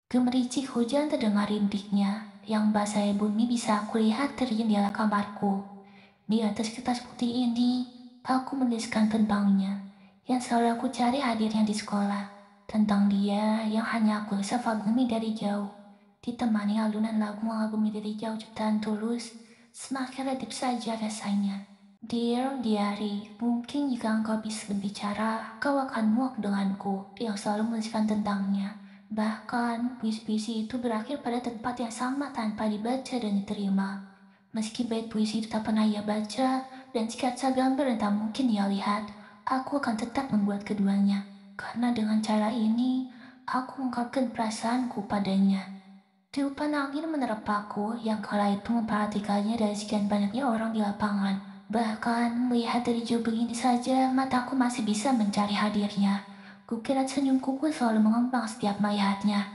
Gemericik hujan terdengar rintihnya, yang basah bumi bisa aku lihat dari jendela kamarku. Di atas kertas putih ini, aku menuliskan tentangnya, yang selalu aku cari hadirnya di sekolah. Tentang dia yang hanya aku bisa fagumi dari jauh. Ditemani alunan lagu mengagumi dari jauh ciptaan Tulus, semakin redup saja rasanya. Dear Diary, mungkin jika engkau bisa berbicara, kau akan muak denganku yang selalu menuliskan tentangnya. Bahkan, puisi-puisi itu berakhir pada tempat yang sama tanpa dibaca dan diterima. Meski bait puisi itu tak pernah ia baca, dan sketsa gambar yang tak mungkin ia lihat, aku akan tetap membuat keduanya. Karena dengan cara ini, aku mengungkapkan perasaanku padanya. Tiupan angin menerpaku yang kala itu memperhatikannya dari sekian banyaknya orang di lapangan. Bahkan melihat dari jauh begini saja, mataku masih bisa mencari hadirnya. Kukira senyumku pun selalu mengembang setiap melihatnya.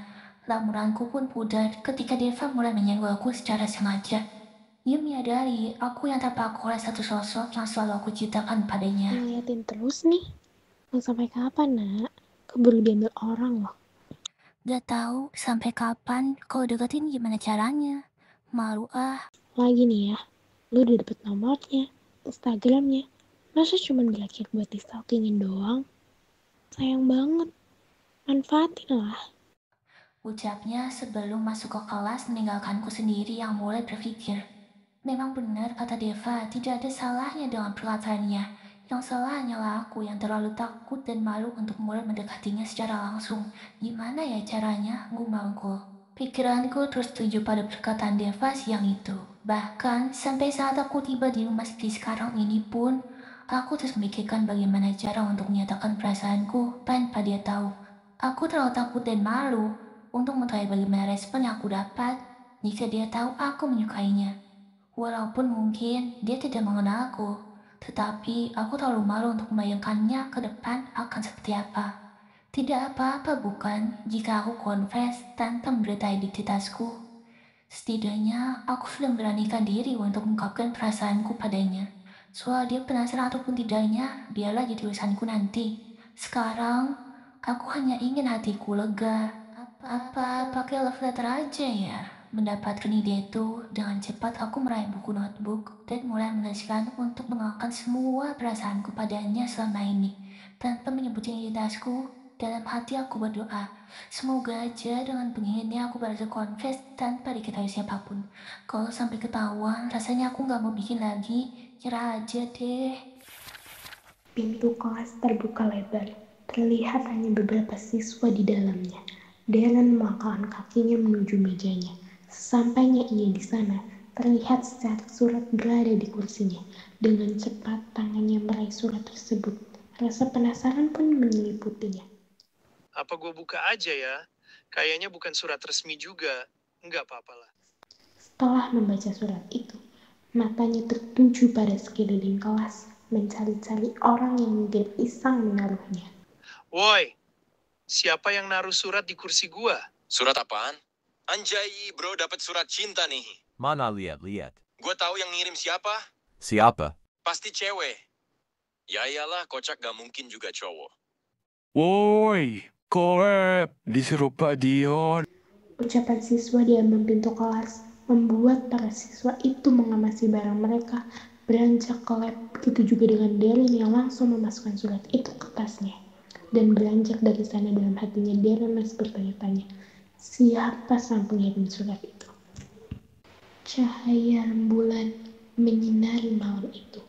Lamuranku pun pudar ketika Deva mulai menyenggolku secara sengaja. Dia menyadari aku yang terpaku oleh satu sosok yang selalu aku ciptakan padanya. Ngeliatin terus nih. Mau sampai kapan, nak? Keburu diambil orang loh. Gak tahu sampai kapan kau deketin gimana caranya. Malu ah. Lagi nih ya, lu udah dapet nomornya, Instagramnya. Masa cuma berakhir buat di stalkingin doang? Sayang banget. Manfaatin lah. Ucapnya sebelum masuk ke kelas meninggalkanku sendiri yang mulai berpikir. Memang benar kata Deva, tidak ada salahnya dengan perkataannya. Yang salah hanyalah aku yang terlalu takut dan malu untuk mulai mendekatinya secara langsung. Gimana ya caranya? Gumamku. Pikiranku terus tuju pada perkataan Deva siang itu. Bahkan sampai saat aku tiba di rumah seperti sekarang ini pun, aku terus memikirkan bagaimana cara untuk menyatakan perasaanku tanpa dia tahu. Aku terlalu takut dan malu untuk mengetahui bagaimana respon yang aku dapat jika dia tahu aku menyukainya. Walaupun mungkin dia tidak mengenalku, tetapi aku terlalu malu untuk membayangkannya ke depan akan seperti apa. Tidak apa-apa bukan jika aku confess tanpa memberitahu identitasku. Setidaknya aku sudah memberanikan diri untuk mengungkapkan perasaanku padanya. Soal dia penasaran ataupun tidaknya, biarlah jadi urusanku nanti. Sekarang, aku hanya ingin hatiku lega. Apa pakai love letter aja ya? Mendapatkan ide itu, dengan cepat aku meraih buku notebook dan mulai menuliskan untuk mengalahkan semua perasaanku padanya selama ini. Tanpa menyebutkan identitasku, dalam hati aku berdoa, semoga aja dengan begini aku berhasil confess tanpa diketahui siapapun. Kalau sampai ketahuan, rasanya aku gak mau bikin lagi, nyerah aja deh. Pintu kelas terbuka lebar. Terlihat hanya beberapa siswa di dalamnya. Darren melangkahkan kakinya menuju mejanya. Sesampainya ia di sana, terlihat secara surat berada di kursinya. Dengan cepat tangannya meraih surat tersebut. Rasa penasaran pun menyeliputinya. Apa gue buka aja ya? Kayaknya bukan surat resmi juga. Enggak apa-apa lah. Setelah membaca surat itu, matanya tertuju pada sekeliling kelas, mencari-cari orang yang mungkin iseng menaruhnya. Woi, siapa yang naruh surat di kursi gua? Surat apaan? Anjay, bro, dapat surat cinta nih. Mana lihat. Gue tahu yang ngirim siapa? Siapa? Pasti cewek. Ya iyalah, kocak gak mungkin juga cowok. Woi, Koep, disuruh Pak Dion. Ucapan siswa di ambang pintu kelas membuat para siswa itu mengamasi barang mereka, beranjak ke lab. Begitu juga dengan Darren yang langsung memasukkan surat itu ke tasnya. Dan beranjak dari sana dalam hatinya Darren masih bertanya-tanya, siapa sang pengirim surat itu? Cahaya rembulan menyinari malam itu.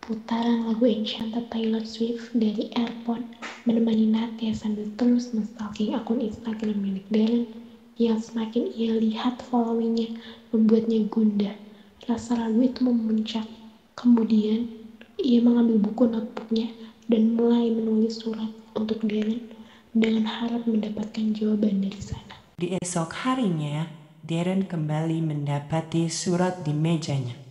Putaran lagu Enchanted Taylor Swift dari Airport menemani Natia sambil terus men-stalking akun Instagram milik Darren yang semakin ia lihat followingnya membuatnya gundah. Rasa ragu itu memuncak. Kemudian, ia mengambil buku notebooknya dan mulai menulis surat untuk Darren dengan harap mendapatkan jawaban dari sana. Di esok harinya, Darren kembali mendapati surat di mejanya.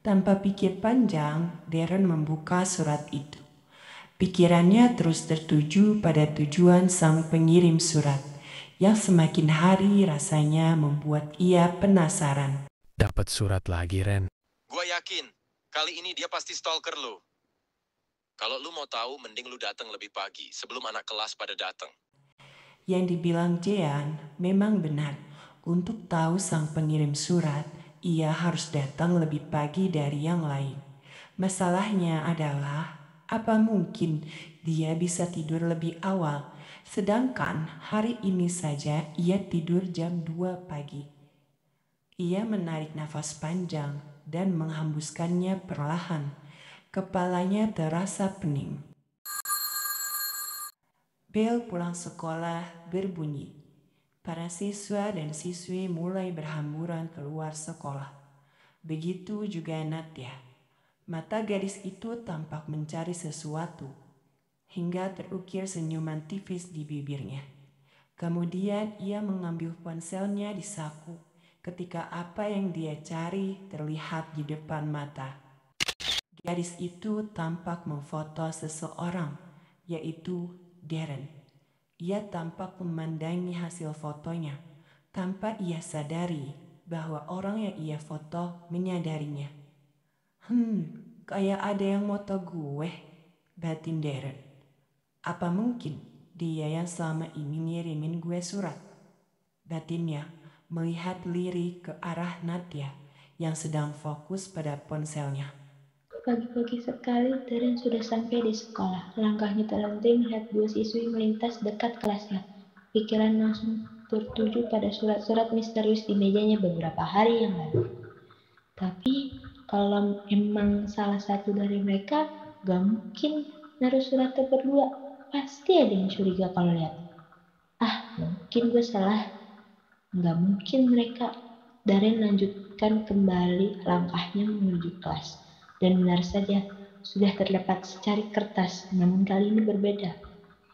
Tanpa pikir panjang, Darren membuka surat itu. Pikirannya terus tertuju pada tujuan sang pengirim surat, yang semakin hari rasanya membuat ia penasaran. Dapat surat lagi, Ren. Gue yakin, kali ini dia pasti stalker lu. Kalau lu mau tahu, mending lu datang lebih pagi sebelum anak kelas pada datang. Yang dibilang Jean Memang benar, untuk tahu sang pengirim surat, ia harus datang lebih pagi dari yang lain. Masalahnya adalah, apa mungkin dia bisa tidur lebih awal, sedangkan hari ini saja ia tidur jam 2 pagi. Ia menarik nafas panjang dan menghembuskannya perlahan. Kepalanya terasa pening. Bel pulang sekolah berbunyi. Para siswa dan siswi mulai berhamburan keluar sekolah. Begitu juga Natya. Mata gadis itu tampak mencari sesuatu, hingga terukir senyuman tipis di bibirnya. Kemudian ia mengambil ponselnya di saku ketika apa yang dia cari terlihat di depan mata. Gadis itu tampak memfoto seseorang, yaitu Darren. Ia tampak memandangi hasil fotonya, tanpa ia sadari bahwa orang yang ia foto menyadarinya. Kayak ada yang moto gue, batin Darren. Apa mungkin dia yang selama ini ngirimin gue surat? Batinnya melihat lirik ke arah Natya yang sedang fokus pada ponselnya. Pagi-pagi sekali, Darren sudah sampai di sekolah. Langkahnya terhenti melihat dua siswi melintas dekat kelasnya. Pikiran langsung tertuju pada surat-surat misterius di mejanya beberapa hari yang lalu. Tapi, kalau emang salah satu dari mereka, gak mungkin naruh suratnya berdua. Pasti ada yang curiga kalau lihat. Mungkin gue salah. Gak mungkin mereka. Darren lanjutkan kembali langkahnya menuju kelas. Dan benar saja, sudah terdapat secari kertas, namun kali ini berbeda.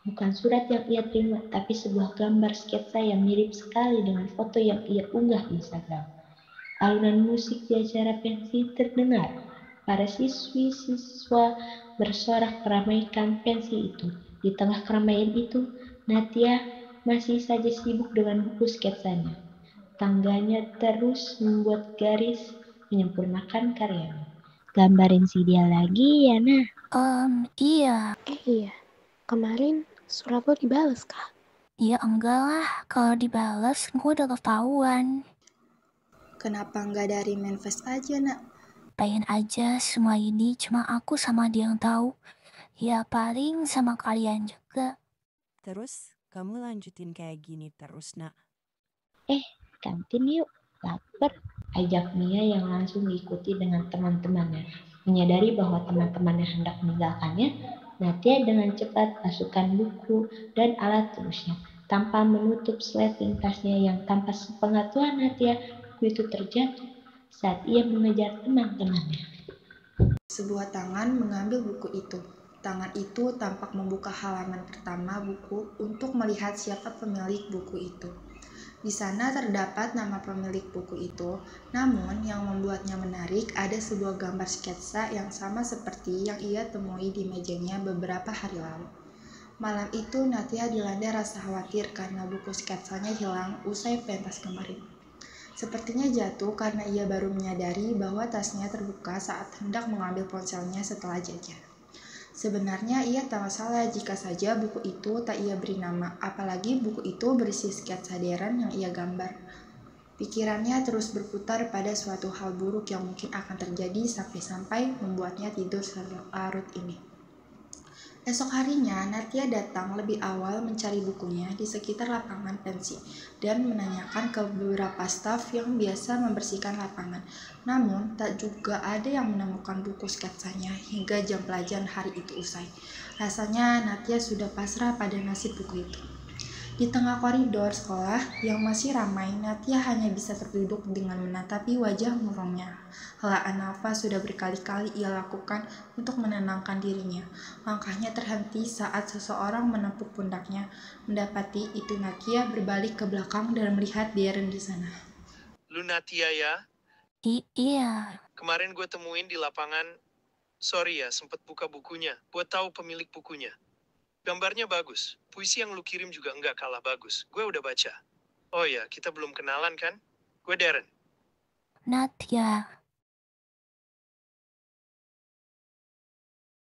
Bukan surat yang ia terima, tapi sebuah gambar sketsa yang mirip sekali dengan foto yang ia unggah di Instagram. Alunan musik di acara pensi terdengar. Para siswa bersorak meramaikan pensi itu. Di tengah keramaian itu, Natya masih saja sibuk dengan buku sketsanya. Tangganya terus membuat garis, menyempurnakan karyanya. Gambarin si dia lagi ya, Nah. Iya. Iya, kemarin surat lo dibales kah? Ya enggak lah, kalau dibales gue udah ketahuan. Kenapa nggak dari manifest aja, Nak? Pengen aja semua ini cuma aku sama dia yang tahu. Ya paling sama kalian juga. Terus kamu lanjutin kayak gini terus, Nak? Kantin yuk, lapar. Ajak Mia yang langsung diikuti dengan teman-temannya. Menyadari bahwa teman-temannya hendak meninggalkannya, Natya dengan cepat masukkan buku dan alat tulisnya. Tanpa menutup sleting tasnya yang tanpa sepengetahuan Natya, buku itu terjatuh saat ia mengejar teman-temannya. Sebuah tangan mengambil buku itu. Tangan itu tampak membuka halaman pertama buku untuk melihat siapa pemilik buku itu. Di sana terdapat nama pemilik buku itu, namun yang membuatnya menarik ada sebuah gambar sketsa yang sama seperti yang ia temui di mejanya beberapa hari lalu. Malam itu Natya dilanda rasa khawatir karena buku sketsanya hilang usai pentas kemarin. Sepertinya jatuh karena ia baru menyadari bahwa tasnya terbuka saat hendak mengambil ponselnya setelah jajan. Sebenarnya ia tak masalah jika saja buku itu tak ia beri nama, apalagi buku itu berisi sketsa Darren yang ia gambar. Pikirannya terus berputar pada suatu hal buruk yang mungkin akan terjadi sampai-sampai membuatnya tidur selarut ini. Esok harinya, Natya datang lebih awal mencari bukunya di sekitar lapangan pensi dan menanyakan ke beberapa staf yang biasa membersihkan lapangan. Namun, tak juga ada yang menemukan buku sketsanya hingga jam pelajaran hari itu usai. Rasanya Natya sudah pasrah pada nasib buku itu. Di tengah koridor sekolah yang masih ramai, Natya hanya bisa terduduk dengan menatapi wajah murungnya. Helaan nafas sudah berkali-kali ia lakukan untuk menenangkan dirinya. Langkahnya terhenti saat seseorang menepuk pundaknya. Mendapati itu Natya berbalik ke belakang dan melihat Darren di sana. Lu Natya ya? Iya. Kemarin gue temuin di lapangan. Sorry ya, sempet buka bukunya. Buat tahu pemilik bukunya. Gambarnya bagus. Puisi yang lu kirim juga nggak kalah bagus. Gue udah baca. Oh ya, kita belum kenalan kan? Gue Darren. Natya.